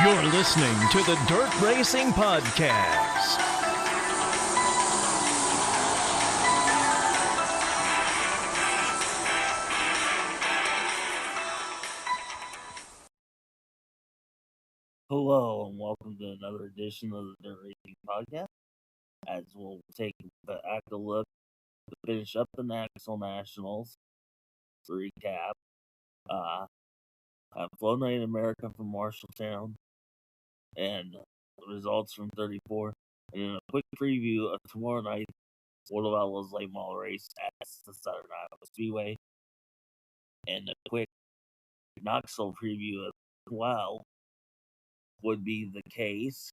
You're listening to the Dirt Racing Podcast. Hello and welcome to another edition of the Dirt Racing Podcast. As we'll take the active look to finish up the Naxle Nationals recap. Flow Night in America from Marshalltown and the results from 34, and then a quick preview of tomorrow night World of Outlaws late model race at the Southern Iowa Speedway, and a quick Knoxville preview as well would be the case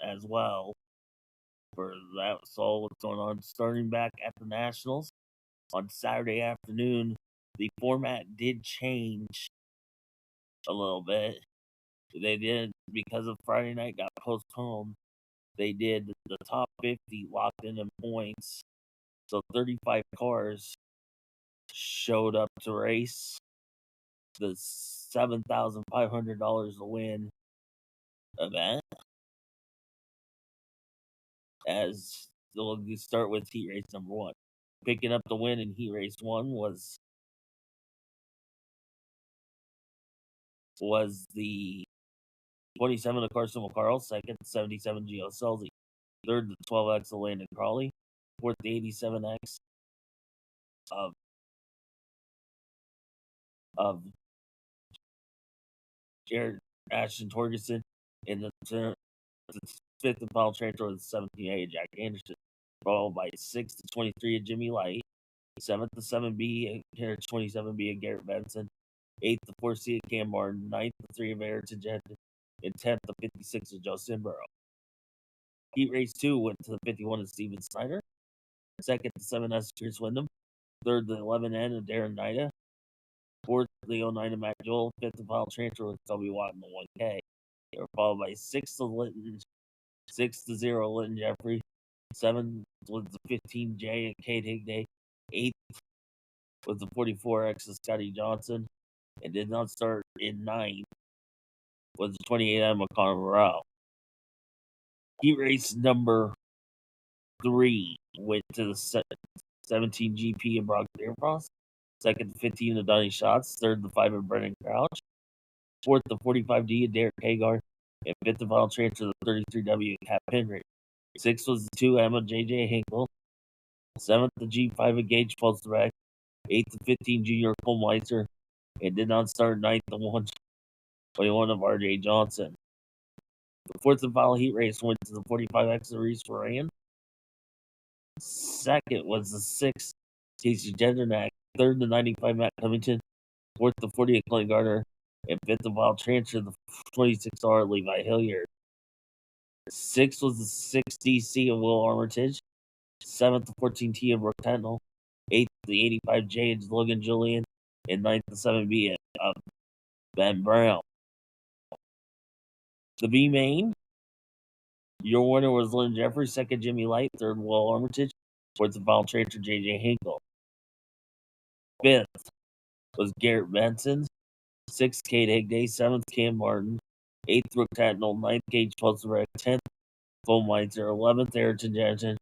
as well for that. So what's going on starting back at the Nationals on Saturday afternoon. The format did change a little bit. They did, because of Friday night got postponed, they did the top 50 locked in points. So 35 cars showed up to race the $7,500 to win event. As we'll start with heat race number 1. Picking up the win in heat race 1 was the 27 of Carson McCarl, second 77 Gio Selzy, third the 12X of Landon Crawley, fourth the 87X of Jared Ashton Torgerson, and the fifth and final transfer was the 17A of Jack Anderson, followed by 6th to 23 of Jimmy Light, 7th to 7B of 27B of Garrett Benson, 8th to 4C of Cam Martin, 9th to 3 of Ayrton Jensen, and 10th to 56 of Joe Cimborough. Heat race 2 went to the 51 of Steven Snyder, 2nd to 7S Chris Wyndham, 3rd to 11N of Darren Nida, 4th to the 09 of Matt Joel, 5th and final transfer was Toby Watt in the 1K. They were followed by 6th to Linton, 6th to 0 Linton Jeffrey, 7th was the 15J of Kate Higday, 8th was the 44X of Scotty Johnson, and did not start in 9th was the 28M of Connor Morrell. Heat race number 3 went to the 17 GP of Brock Deerfrost, 2nd to 15 of Donnie Schatz, 3rd to 5 of Brendan Crouch, 4th to 45D of Derek Hagar, and 5th and final transfer to the 33W of Cap Henry. 6th was the 2M of JJ Hinkle, 7th the G5 of Gage Pulsterbeck, 8th to 15 Junior Cole Meister, and did not start 9th to 121 of RJ Johnson. The 4th and final heat race went to the 45X of Reese Ferran. 2nd was the 6th Casey Jendernack, 3rd to 95 Matt Covington, 4th to 40 of Clint Gardner, and 5th and final transfer the 26R Levi Hilliard. 6th was the 6 DC of Will Armitage, 7th to 14T of Brooke Tentnell, 8th to the 85J of Logan Julian, and 9th to 7B of Ben Brown. The B main, your winner was Lynn Jeffrey, 2nd Jimmy Light, 3rd Will Armitage, 4th and final transfer JJ Hinkle. 5th was Garrett Benson, 6th Kate Higday, 7th Cam Martin, 8th Brooke Tatnell, 9th Gage Pulserbeck, 10th Foamweiser, 11th Ayrton Jensen,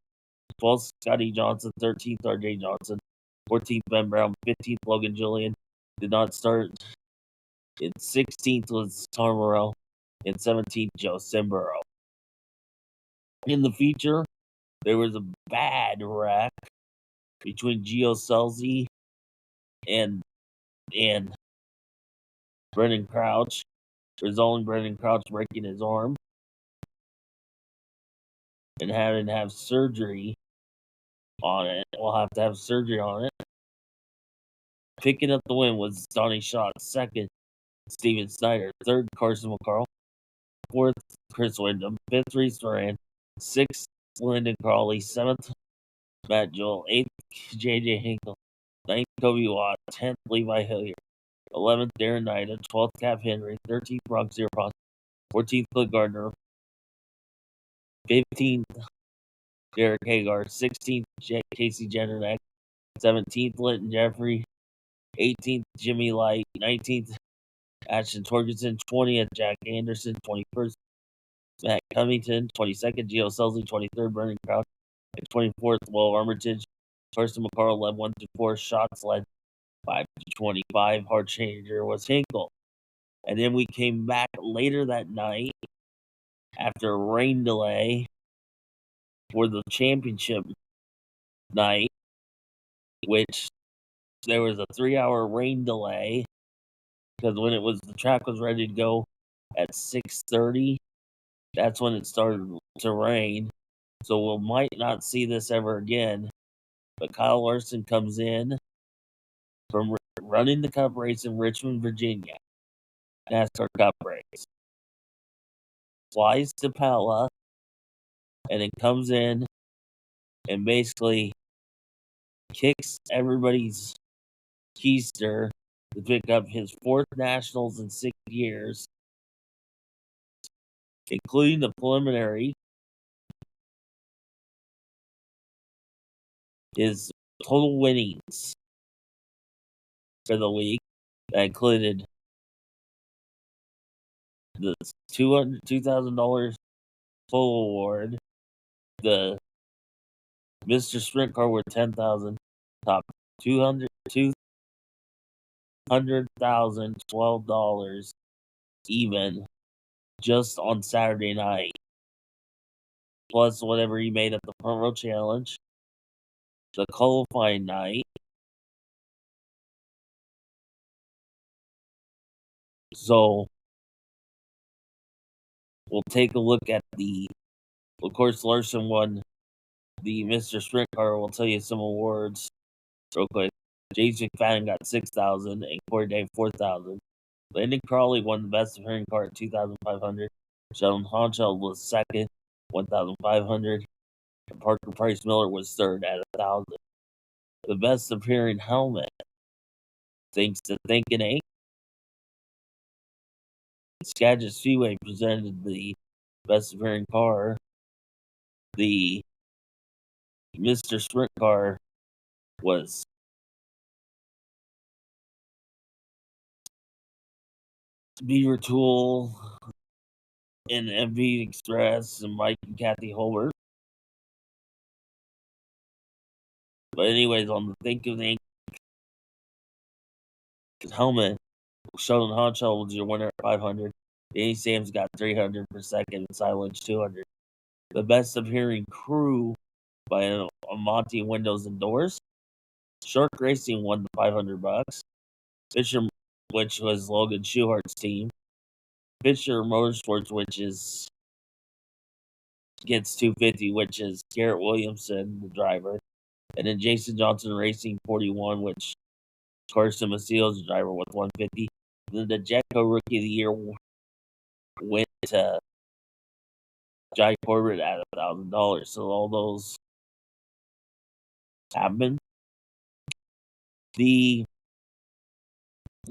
12th Scotty Johnson, 13th RJ Johnson, 14th Ben Brown, 15th Logan Julian, did not start, and 16th was Tom Morrell, and 17th Joe Cimborough. In the feature, there was a bad wreck between Gio Selzy and Brendan Crouch, resulting in Brendan Crouch breaking his arm and having to have surgery on it. We'll have to have surgery on it. Picking up the win was Donnie Schatz, 2nd Steven Snyder, 3rd Carson McCarl, 4th Chris Wyndham, 5th Reese Moran, 6th Lyndon Crawley, 7th Matt Joel, 8th JJ Hinkle, 9th Toby Watt, 10th Levi Hilliard, 11th Darren Nida, 12th Cap Henry, 13th Brock Zierpont, 14th Clint Gardner, 15th Derek Hagar, 16th Casey Jennerneck, 17th Linton Jeffrey, 18th Jimmy Light, 19th Ashton Torgerson, 20th. Jack Anderson, 21st. Matt Covington, 22nd. Gio Selsley, 23rd. Brendan Crouch, 24th. Will Armitage. Torsten McCarl led 1 to 4. Shots led 5 to 25. Hard changer was Hinkle. And then we came back later that night after a rain delay for the championship night, which there was a 3-hour rain delay because when the track was ready to go at 6:30, that's when it started to rain. So we might not see this ever again. But Kyle Larson comes in from running the Cup race in Richmond, Virginia, NASCAR Cup race, flies to Pella, and then comes in and basically kicks everybody's keister to pick up his 4th Nationals in 6 years, including the preliminary. His total winnings for the week that included the $2,000 full award, the Mr. Sprint Car worth $10,000, top $200,012 even just on Saturday night, plus whatever he made at the Front Row Challenge, the qualifying night. So we'll take a look at of course, Larson won the Mr. Sprint Car. We'll tell you some awards real quick. James McFadden got 6,000 and Corey Day 4,000. Landon Crawley won the best appearing car at 2,500. Sheldon Hansel was second, 1,500. And Parker Price Miller was third at 1,000. The best appearing helmet, thanks to Thinking Inc. Skagit Speedway presented the best appearing car. The Mr. Sprint Car was Beaver Tool and MV Express and Mike and Kathy Holbert. But anyways, on the Thinking Inc. helmet, Sheldon Hansel was your winner at 500. Danny Sams got 300 per second, and Cy Lynch 200. The best appearing crew by Monty Windows and Doors. Shark Racing won the $500. Fisher, which was Logan Schuhart's team. Fisher Motorsports, which gets 250, which is Garrett Williamson, the driver. And then Jason Johnson Racing 41, which Carson Maciel's the driver with 150. And then the Jetco Rookie of the Year went to Jai Corbett at $1,000. So all those happened. The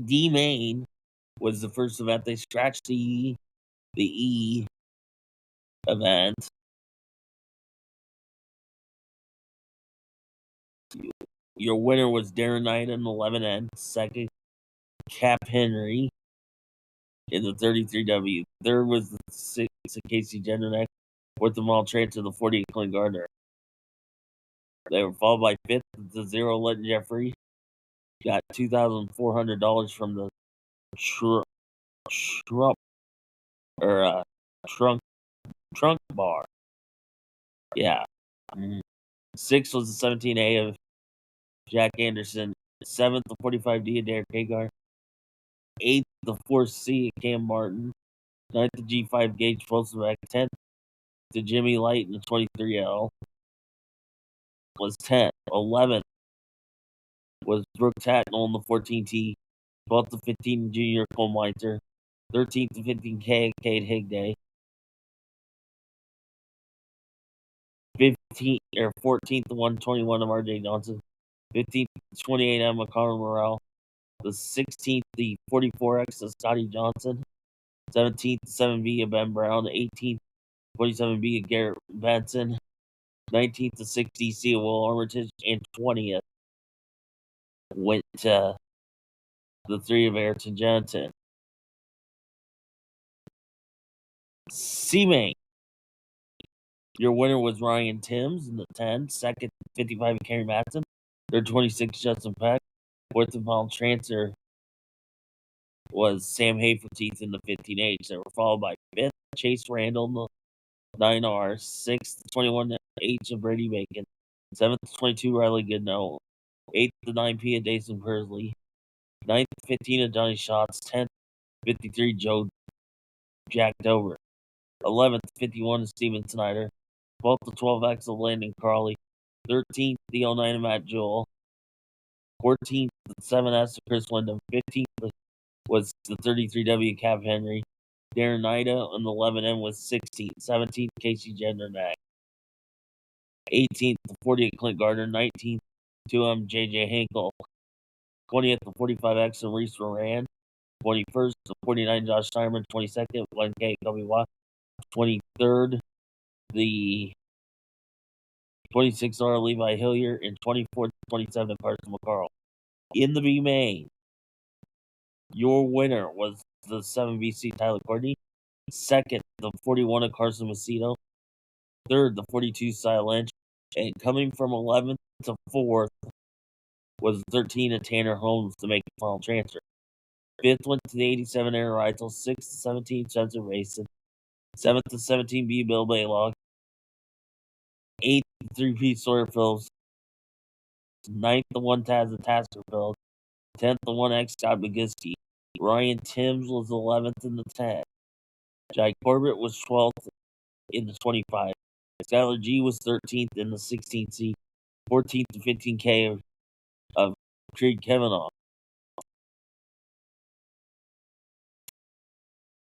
D Main was the first event. They scratched the E event. Your winner was Darren Knight in 11N. Second, Cap Henry in the 33W. Third was the 6 Casey Jenderneck. Fourth of all trade to the 40 Clint Gardner. They were followed by fifth, the 0 Letton Jeffrey. Got $2,400 from the trunk bar. Yeah. Sixth was the 17A of Jack Anderson. Seventh, the 45D of Derek Hagar. Eighth, the 4C of Cam Martin. Ninth, the G5 Gage Folsenbeck. 10th, the Jimmy Light in the 23L. Was 10th. 11th was Brooke Tatnell in the 14T. 12th to 15 Junior Cole Meitzer. 13th to 15K Cade Higday. 14th to 121 of RJ Johnson. 15th to 28 Emma Conor Morrell. The 16th, the 44X of Scotty Johnson. 17th, 7B of Ben Brown. 18th, 27B of Garrett Benson. 19th to 60C of Will Armitage. And 20th went to the 3 of Ayrton Johnson. C-Main. Your winner was Ryan Timms in the 10. Second, 55, Kerry Matson. Third, 26, Justin Peck. Fourth and final transfer was Sam Haferteeth in the 15H. They were followed by fifth, Chase Randall in the 9R. Sixth, 21H of Brady Bacon. Seventh, 22, Riley Goodnow. Eighth, the 9P of Jason Persley. Ninth, 15 of Johnny Schatz. 10th, 53, Joe Jack Dover. 11th, 51 of Steven Snyder. 12th, the 12X of Landon Carley. 13th, the 09 of Matt Jewell. 14th, the 7S of Chris Wyndham. 15th was the 33W Cap Henry. Darren Nida on the 11M was 16th. 17th, Casey Jendernack. 18th, the 40th, Clint Gardner. 19th, 2M, JJ Hinkle. 20th, the 45X of Reese Moran. 21st, the 49, Josh Steinman. 22nd, 1K, Kobe Watt. 23rd, the 26R, Levi Hillier. And 24th, 27th, Carson McCarl. In the B main, your winner was the 7BC Tyler Courtney. Second, the 41 of Carson Macedo. Third, the 42 Cy Lynch. And coming from 11th to 4th was 13 of Tanner Holmes to make the final transfer. Fifth went to the 87 Aaron Reitzel. 6th to 17 Spencer Mason. 7th to 17 B Bill Baylog. 8th to 3P Sawyer Phillips. 9th to 1 Taz the Tasker Phillips. 10th to 1X Scott McGiskey. Ryan Timms was 11th in the 10. Jai Corbett was 12th in the 25. Skylar G was 13th in the 16C. 14th to 15K of Creed Kavanaugh.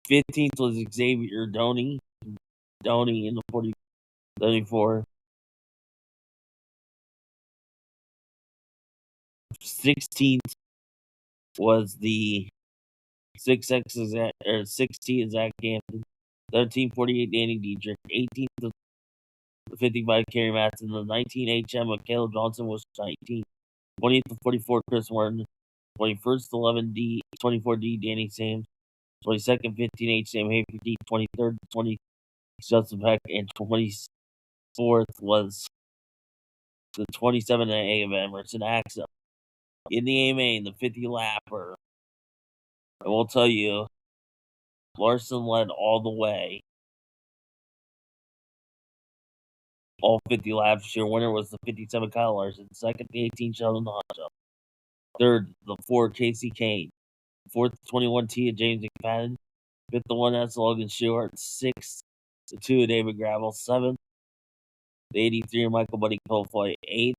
15th was Xavier Doney in the 34. 16th was the 6X or 16 Zach Hampton. 1348 Danny Dietrich. 18th the 55 Kerry Matson. The 19 HM of Caleb Johnson was 19. 20th to 44 Chris Martin. 21st 11D 24D Danny Sams. 22nd 15H Sam Haferty. 23rd 20 Justin Peck. And 24th was the 27A of Emerson Axel. In the A main, the 50 lapper. I will tell you, Larson led all the way. All 50 laps. Your winner was the 57 Kyle Larson. Second, the 18 Sheldon Hodge. Third, the 4 Casey Kane. Fourth, the 21 T of James McFadden. Fifth, the 1S Logan Stewart. Sixth, the 2 of David Gravel. Seventh, the 83 of Michael Buddy Kofoy. Eighth,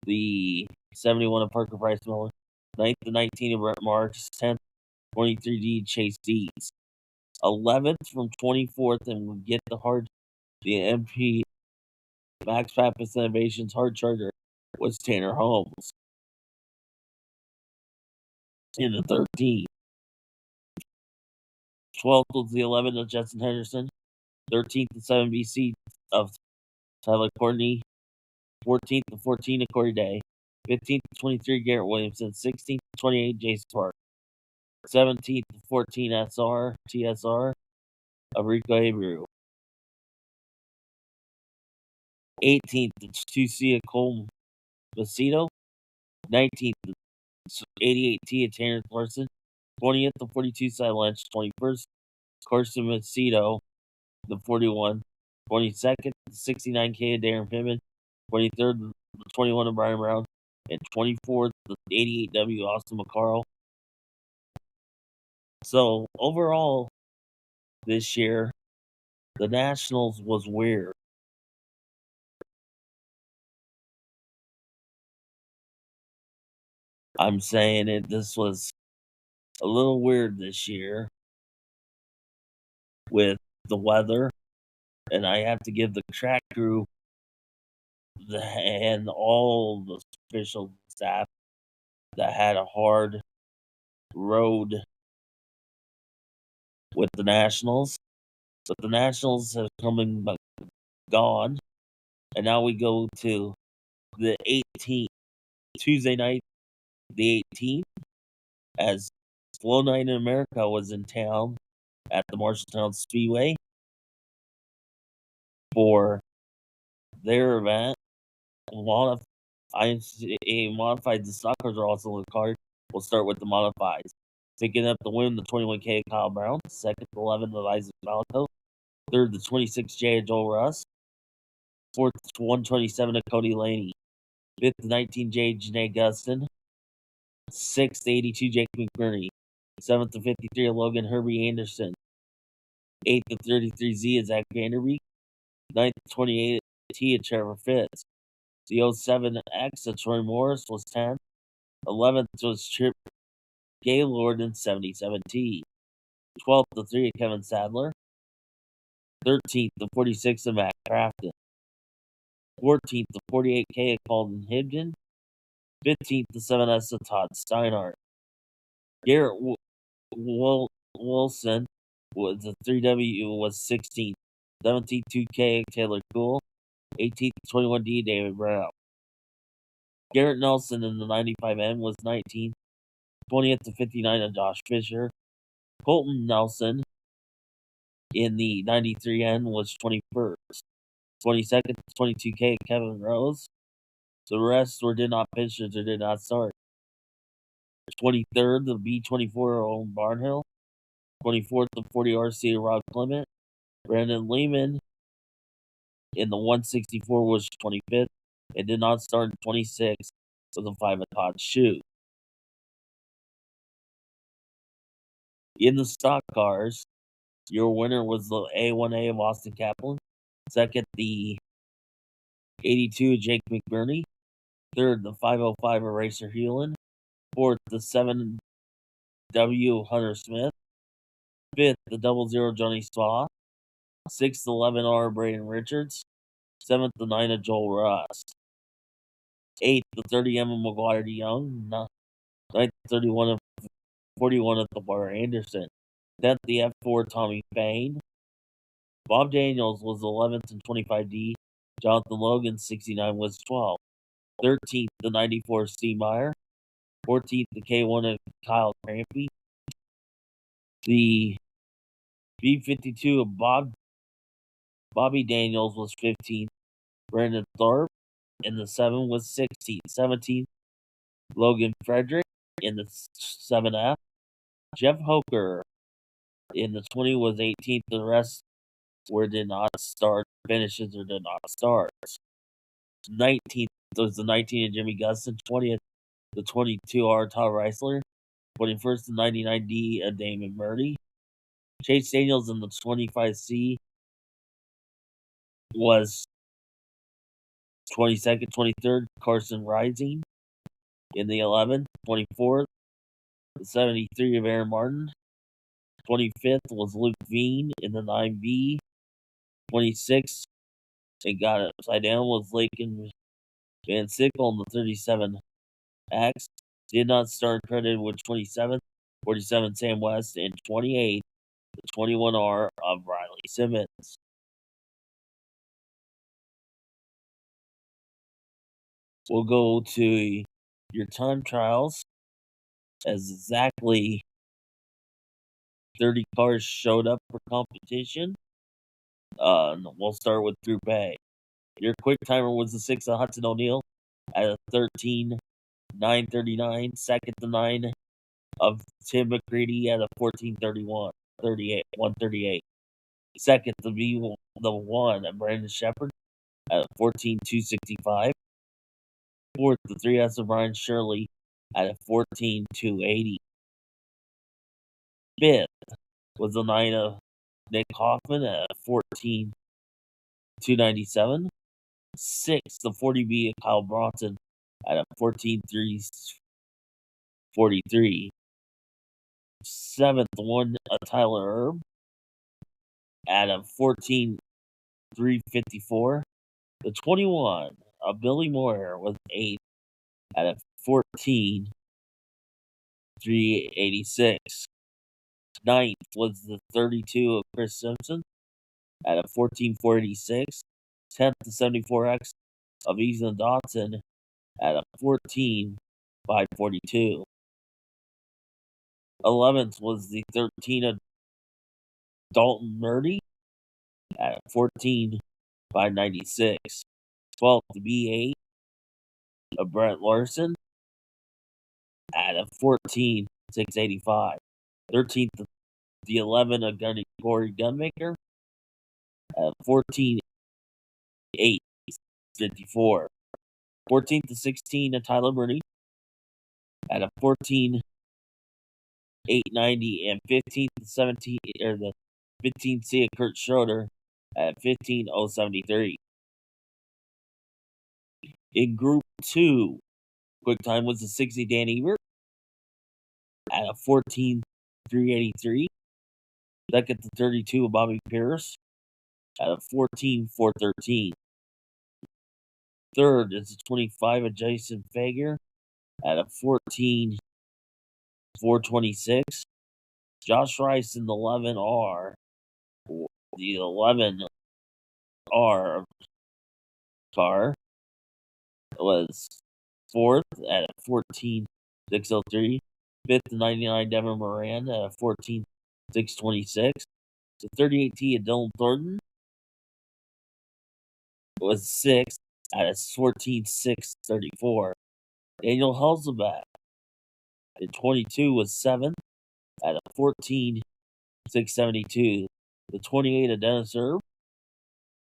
the 71 of Parker Price Miller. Ninth, the 19 of Brett Marks. 10th, 23D Chase Deeds. 11th from 24th, and we'll get the MP Max Pappas Innovations hard charger was Tanner Holmes in the 13. 12th was the 11 of Justin Henderson. 13th the 7BC of Tyler Courtney. 14th the 14 of Corey Day. 15th to 23 Garrett Williamson. 16th to 28 Jason Park. 17th to 14 TSR of Rico Abreu. 18th to 2C of Cole Macedo. 19th to 88T of Terrence Larson. 20th to 42 Cy Lynch. 21st Carson Macedo, the 41. 22nd to 69K of Darren Pittman. 23rd the 21 of Brian Brown. And 24th the 88W Austin McCarl. So overall this year, the Nationals was weird. I'm saying it. This was a little weird this year with the weather, and I have to give the track crew and all the official staff that had a hard road with the Nationals. But the Nationals have come and gone, and now we go to the 18th, Tuesday night, the 18th, as Slow Night in America was in town at the Marshalltown Speedway. for their event. A modified, the stock cars are also in the card. We'll start with the modifieds. Picking up the win, the 21K of Kyle Brown. Second, the 11 of Isaac Malco. Third, the 26J of Joel Russ. Fourth, the 127 of Cody Laney. Fifth, the 19J Janae Gustin. Sixth, the 82 Jake McBurney. Seventh, the 53 of Logan Herbie Anderson. Eighth, the 33Z of Zach Vanderbeek. Ninth, the 28 T of Trevor Fitz. The 07X of Troy Morris was 10th. 11th was Chip Gaylord in 77T. 12th, the 3 of Kevin Sadler. 13th, the 46 of Matt Crafton. 14th, the 48K of Colton Hibden. 15th, the 7S of Todd Steinhardt. Garrett Wilson with the 3W was 16th. 17th, 2K of Taylor Cool. 18th, 21D David Brown. Garrett Nelson in the 95N was 19th. 20th to 59 of Josh Fisher. Colton Nelson in the 93N was 21st. 22nd to 22K Kevin Rose. The rest did not pitch or did not start. 23rd, the B24 Owen Barnhill. 24th, the 40 RC Rob Clement. Brandon Lehman in the 164 was 25th. It did not start in 26th with a 5 of Todd Shoe. In the stock cars, your winner was the A1A of Austin Kaplan. Second, the 82 of Jake McBurney. Third, the 505 of Racer Hewlin. Fourth, the 7W Hunter Smith. Fifth, the 00 Johnny Spa. Sixth, the 11R Braden Richards. Seventh, the 9 of Joel Rust. Eighth, the 30 Emma McGuire Young. Ninth, 31 of 41 of the Bar Anderson. 10th, the F4 Tommy Payne. Bob Daniels was 11th in 25D. Jonathan Logan, 69, was 12th. 13th, the 94 Steve Meyer. 14th, the K1 of Kyle Crampy. The B52 of Bobby Daniels was 15th. Brandon Thorpe in the 7 was 16th. 17th, Logan Frederick in the 7F. Jeff Hoker in the 20 was 18th. The rest did not start finishes or did not start. 19th was the 19 of Jimmy Gustin. 20th, the 22R Todd Reisler. 21st, the 99D of Damon Murdy. Chase Daniels in the 25C was 22nd. 23rd, Carson Rising in the 11th. 24th, the 73 of Aaron Martin. 25th was Luke Veen in the 9B. 26th, it got it upside down, was Lakin Van Sickle in the 37X. Did not start credited with 27th, 47 Sam West, and 28th, the 21R of Riley Simmons. We'll go to your time trials as exactly 30 cars showed up for competition. We'll start with Group A. Your quick timer was the 6 of Hudson O'Neill at a 13:9:39. Second, the 9 of Tim McCready at a 138. Second, the 1 of Brandon Shepard at a 14:265. Fourth, the 3S of Brian Shirley at a 14:280. Fifth was the 9 of Nick Hoffman at a 14:297. Sixth, the 40B of Kyle Bronson at a 14:343. Seventh, the 1 of Tyler Erb at a 14:354. The 21 of Billy Moyer was 8th at a 14:386. Ninth was the 32 of Chris Simpson at a 14:486. 10th, the 74X of Ethan Dotson at a 14:542. 11th was the 13 of Dalton Murdy at a 596. 12th, the B8 of Brett Larson at a 14, 685. 13th, the 11 of Corey Gunmaker at 14, 8, 54. 14th to 16 of Tyler Burney at a 14, 890, and 15th to 17, or the 15th C of Kurt Schroeder at 15,073. In Group 2, quick time was the 60 Dan Ebert at a 14,383. Second to 32 of Bobby Pierce at a 14,413. Third is the 25 of Jason Fager at a 14,426. Josh Rice in the 11R. The 11R car was fourth at a 14,603. Fifth to 99 Devin Moran at a 14,626. The 38T of Dylan Thornton was sixth at a 14,634. Daniel Hulseback in 22 was seventh at a 14,672. The 28 of Dennis Erb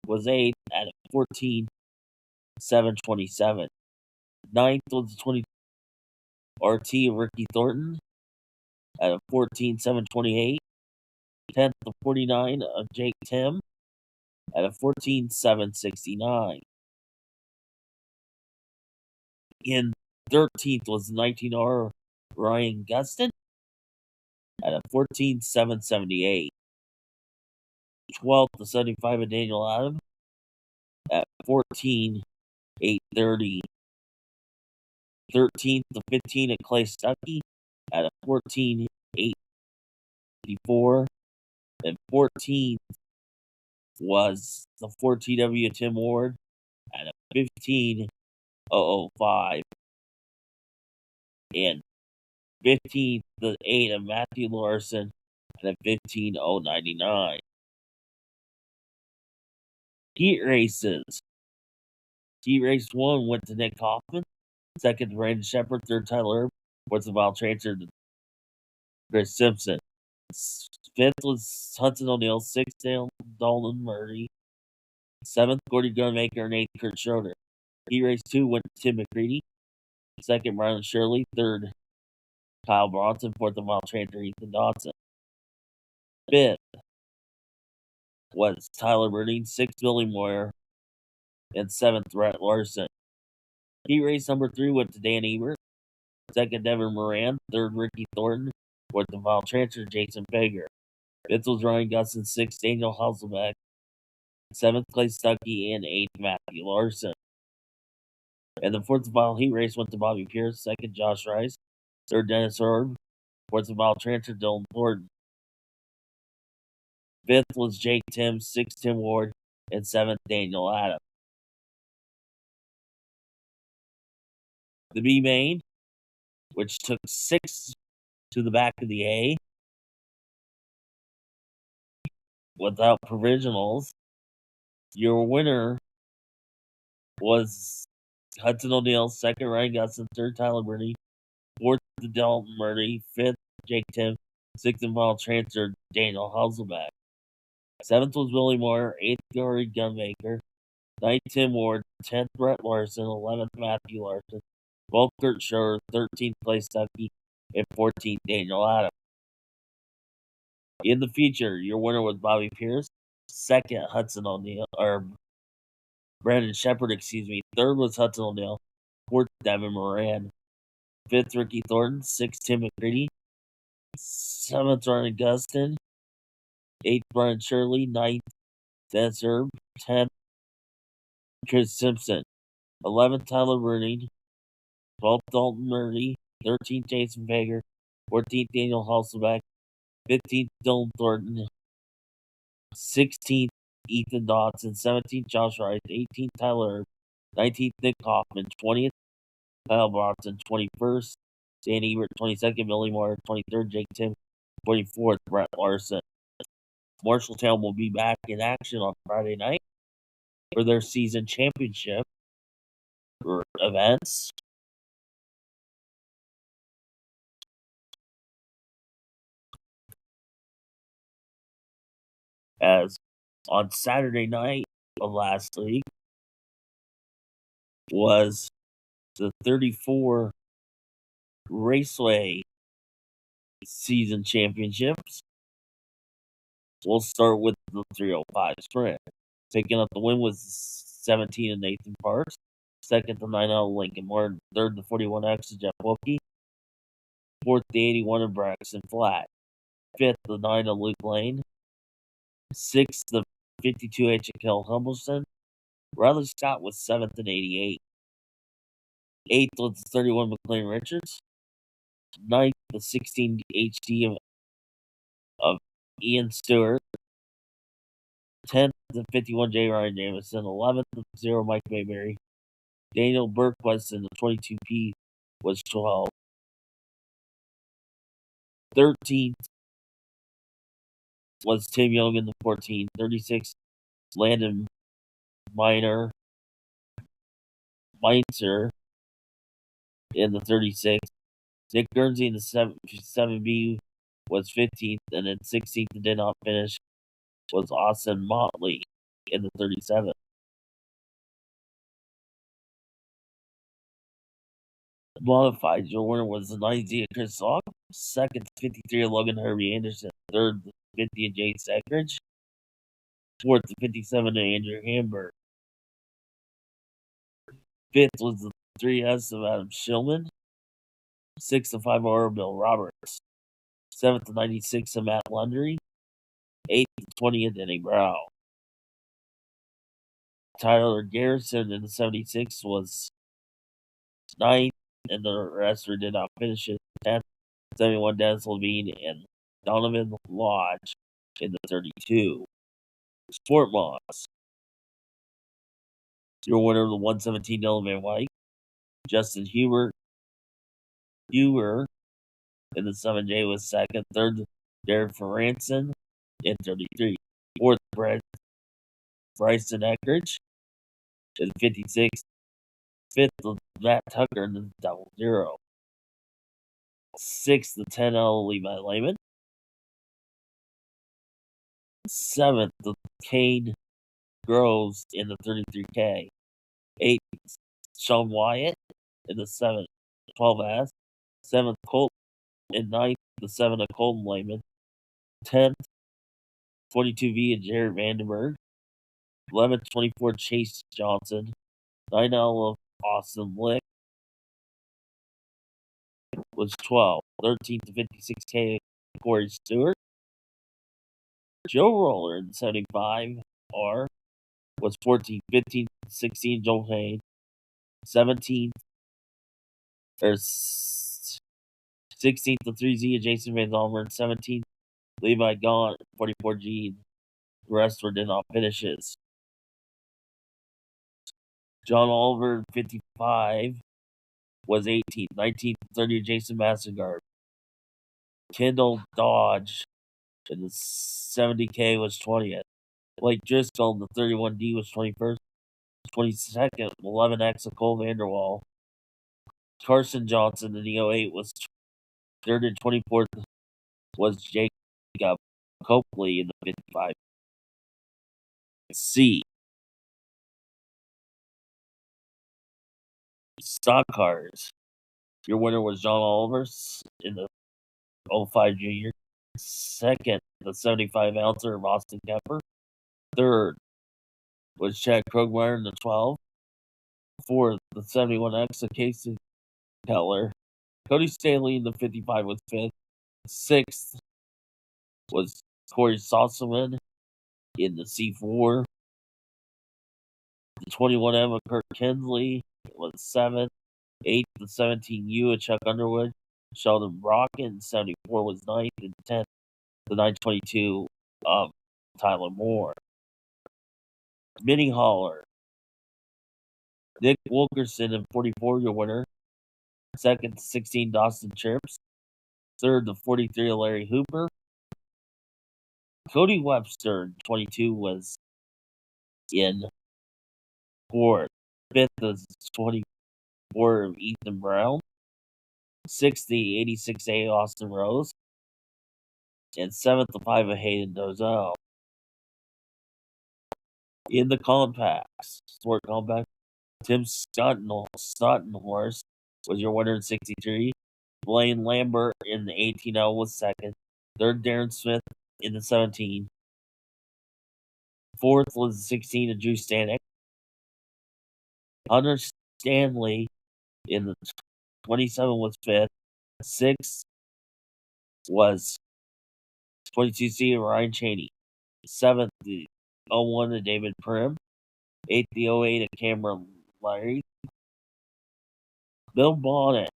was eighth at a 14,727. Ninth was the 20 RT of Ricky Thornton at a 14,728. 10th to 49 of Jake Tim at a 14,769. In 13th was the 19R Ryan Gustin at a 14,778. 12th to 75 of Daniel Adam at 14,830. 13th to 15 of Clay Stuckey at a 14,854. And 14th was the 4TW Tim Ward at a 15,005. And 15th, the 8 of Matthew Larson at a 15,099. Heat races. Heat race 1 went to Nick Hoffman. Second to Brandon Shepard. Third, Tyler Erb. Fourth, the wild transfer to Chris Simpson. Fifth was Hudson O'Neill. Sixth, Dalton Murray. Seventh, Gordy Gunmaker. And eighth, Kurt Schroeder. Heat race 2 went to Tim McCready. Second, Brian Shirley. Third, Kyle Bronson. Fourth, the wild transfer, Ethan Dodson. Fifth was Tyler Burney. Sixth, Billy Moyer. And seventh, Brett Larson. Heat race number 3 went to Dan Ebert. Second, Devin Moran. Third, Ricky Thornton. Fourth, the wild transfer, Jason Fager. Fifth was Ryan Gustin. Sixth, Daniel Hasselbeck. Seventh, Clay Stuckey. And eighth, Matthew Larson. And the fourth and final heat race went to Bobby Pierce. Second, Josh Rice. Third, Dennis Erb. Fourth and final transfer, Dylan Thornton. Fifth was Jake Tim. Sixth, Tim Ward. And seventh, Daniel Adam. The B main, which took 6 to the back of the A without provisionals. Your winner was Hudson O'Neill. Second, Ryan Gustin. Third, Tyler Burney. Fourth, Dalton Murray. Fifth, Jake Tim. Sixth and final transfer, Daniel Hasselbeck. Seventh was Willie Moore. Eighth, Corey Gunmaker. Ninth, Tim Ward. 10th, Brett Larson. 11th, Matthew Larson. 12th, Kurt Schroeder. 13th, Clay Stuckey. And 14th, Daniel Adam. In the feature, your winner was Bobby Pierce. Second, Hudson O'Neill, or Brandon Shepard, Third was Hudson O'Neill. Fourth, Devin Moran. Fifth, Ricky Thornton. Sixth, Tim McCready. Seventh, Ryan Gustin. Eighth, Brian Shirley. Ninth, Dennis Erb. 10th, Chris Simpson. 11th, Tyler Burney. 12th, Dalton Murray. 13th, Jason Fager. 14th, Daniel Hasselbeck. 15th, Dylan Thornton. 16th, Ethan Dodson. 17th, Josh Rice. 18th, Tyler Erb. 19th, Nick Hoffman. 20th, Kyle Bronson. 21st, Dan Ebert. 22nd, Billy Moore. 23rd, Jake Tim. 24th, Brett Larson. Marshalltown will be back in action on Friday night. for their season championship events. As on Saturday night of last week was the 34 Raceway season championships. We'll start with the 305 sprint. Taking up the win was 17 of Nathan Parks. Second, the 9 out of Lincoln Martin. Third, the 41X of Jeff Wilkie. Fourth, the 81 of Braxton Flatt. Fifth, the 9 of Luke Lane. Sixth, the 52H of Kel Humbleson. Riley Scott was 7th in 88. Eighth was the 31 McLean Richards. Ninth, the 16 HD of Ian Stewart. 10th, the 51 J. Ryan Jamison. 11th, the 0 Mike Mayberry. Daniel Bergquist in the 22P was 12. 13th was Tim Young in the 14. 36th, Landon Meinzer in the 36th. Nick Guernsey in the 7B was 15th, and then 16th and did not finish was Austin Motley in the 37th. Modified, your winner was the 90 of Chris Salk. Second, 53 of Logan Herbie Anderson. Third, 50 of Jay Sackridge. Fourth, 57 of Andrew Hamburg. Fifth was the 3S of Adam Shillman. Sixth of 5 of Bill Roberts. Seventh, 96 of Matt Lundry. Eighth, 20 of Denny Brown. Tyler Garrison in the 76 was 9th, and the rest did not finish it. 10th, 71 Dennis Levine, and Donovan Lodge in the 32. Sport Moss. Your winner of the 117 Dylan Van White. Justin Huber in the 7J was second. Third, Derek Ferranson in 33. Fourth, Bryson Eckridge in 56. Fifth, Matt Tucker in the 00. Sixth, the 10L Levi Lehman. Seventh, the Kane Groves in the 33K. Eighth, Sean Wyatt in the 12S. Seventh, Colt in ninth, the 7 of Colton Lehman. 10th, 42V of Jared Vandenberg. 11th, 24 Chase Johnson. 9L of Austin Lick was 12. 13th to 56K Corey Stewart. Joe Roller in 75R was 14th. 15th to 16 Joel Hayne. 17th or 16th to 3Z of Jason Van Zalmer. 17th Levi Gaunt 44G. The rest were did not finishes. John Oliver 55 was 18th. 19th to 30 Jason Massengard. Kendall Dodge in the 70K was 20th. Blake Driscoll in the 31D was 21st. 22nd, 11X of Cole Vanderwall. Carson Johnson in the 08 was 3rd, and 24th was Jacob Copley in the 55. C. Stock cars. Your winner was John Oliver in the 05 Junior. Second, the 75 ouncer of Austin Kemper. Third was Chad Krogmeyer in the 12. Fourth, the 71X of Casey Keller. Cody Stanley in the 55 was 5th. Sixth was Corey Sossaman in the C4. The 21M of Kirk Kinsley was 7th. 8th, the 17U of Chuck Underwood. Sheldon Brocken, 74 was 9th. And 10th, the 922 of Tyler Moore. Mini Hauler. Nick Wilkerson in 44, your winner. Second, 16 Dawson Chirps. Third, the 43 of Larry Hooper. Cody Webster in 22 was in 4th. 5th is 24 of Ethan Brown. 6th, the 86A Austin Rose. And 7th, the 5 of Hayden Dozell. In the compacts, sport compact, Tim Stutton horse was your winner in 63. Blaine Lambert in the 18L was second. Third, Darren Smith in the 17. Fourth was the 16 of Drew Stanek. Hunter Stanley in the 27 was fifth. Sixth was 22C of Ryan Cheney. Seventh, the 01 of David Prim. Eighth, the 08 of Cameron Larry. Bill Bonnet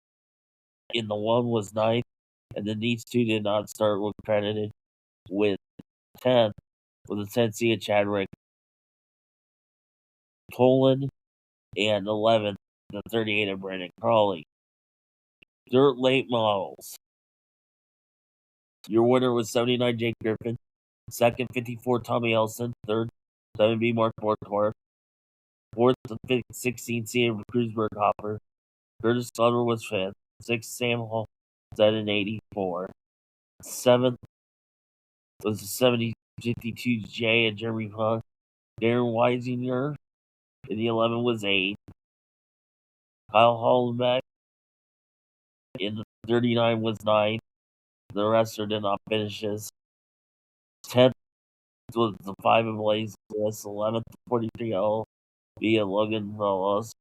in the 1 was ninth, and then these two did not start with credited with 10th with the 10C of Chadwick Tolan, and 11th, the 38 of Brandon Crawley. Dirt late models. Your winner was 79 Jake Griffin. Second, 54 Tommy Elson. Third, 7B Mark Borgthorpe. Fourth, the 16C of Kreuzberg Hopper. Curtis Glover was fifth. Sixth, Sam Hall was at an 84. Seventh was the 52J of Jeremy Hunt. Darren Weisinger in the 11 was 8. Kyle Hollenbeck in the 39 was 9. The rest did not finishes. 10th was the 5 of Blaze Bliss. 11th, 43L via Logan Ramos.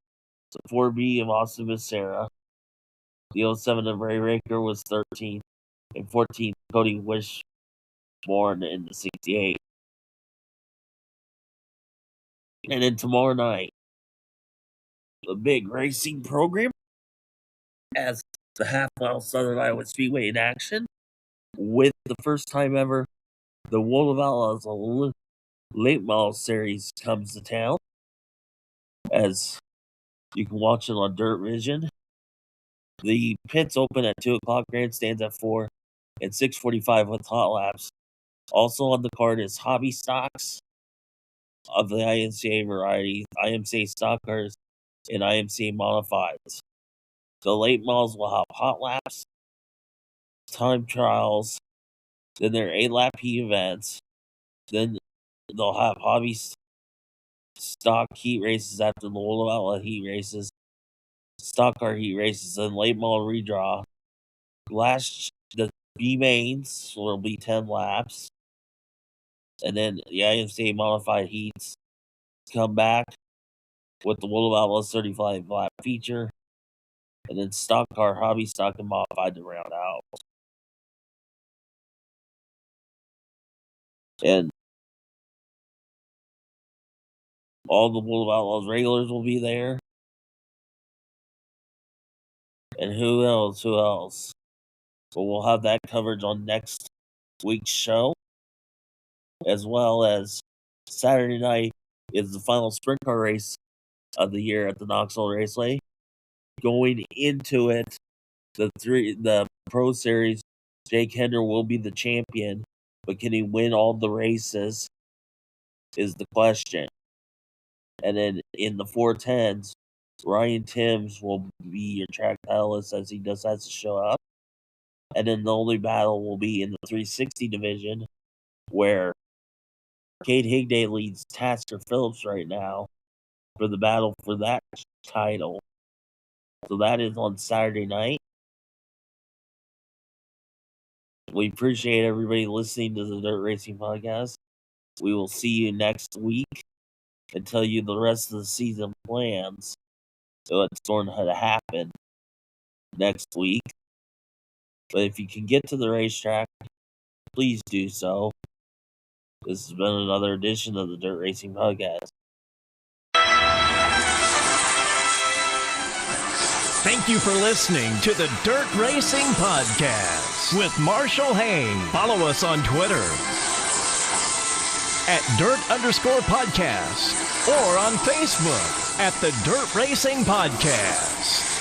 The 4B of Austin Becerra. The 07 of Ray Raker was 13th. And 14th, Cody Wishborn in the 68. And then tomorrow night, the big racing program as the half-mile Southern Iowa Speedway in action with the first time ever the World of Outlaws Late Model Series comes to town, as you can watch it on Dirt Vision. The pits open at 2 o'clock, grandstands at 4, and 6:45 with hot laps. Also on the card is hobby stocks of the IMCA variety, IMCA stock cars, and IMCA modifieds. The late models will have hot laps, time trials, then their 8-lap heat events, then they'll have hobby stock heat races after the World of Outlaw heat races, stock car heat races, and late model redraw. The B mains will be 10 laps, and then the IMCA modified heats come back with the World of Outlaws 35 lap feature, and then stock car, hobby stock, and modified to round out. And all the World of Outlaws regulars will be there. And who else? But we'll have that coverage on next week's show. As well as Saturday night is the final sprint car race of the year at the Knoxville Raceway. Going into it, the Pro Series, Jake Hender will be the champion, but can he win all the races is the question. And then in the 410s, Ryan Timms will be your track titleist, as he just has to show up. And then the only battle will be in the 360 division, where Cade Higday leads Tasker Phillips right now for the battle for that title. So that is on Saturday night. We appreciate everybody listening to the Dirt Racing Podcast. We will see you next week and tell you the rest of the season plans. So what's going to happen next week. But if you can get to the racetrack, please do so. This has been another edition of the Dirt Racing Podcast. Thank you for listening to the Dirt Racing Podcast with Marshall Hain. Follow us on Twitter at Dirt_Podcast or on Facebook at the Dirt Racing Podcast.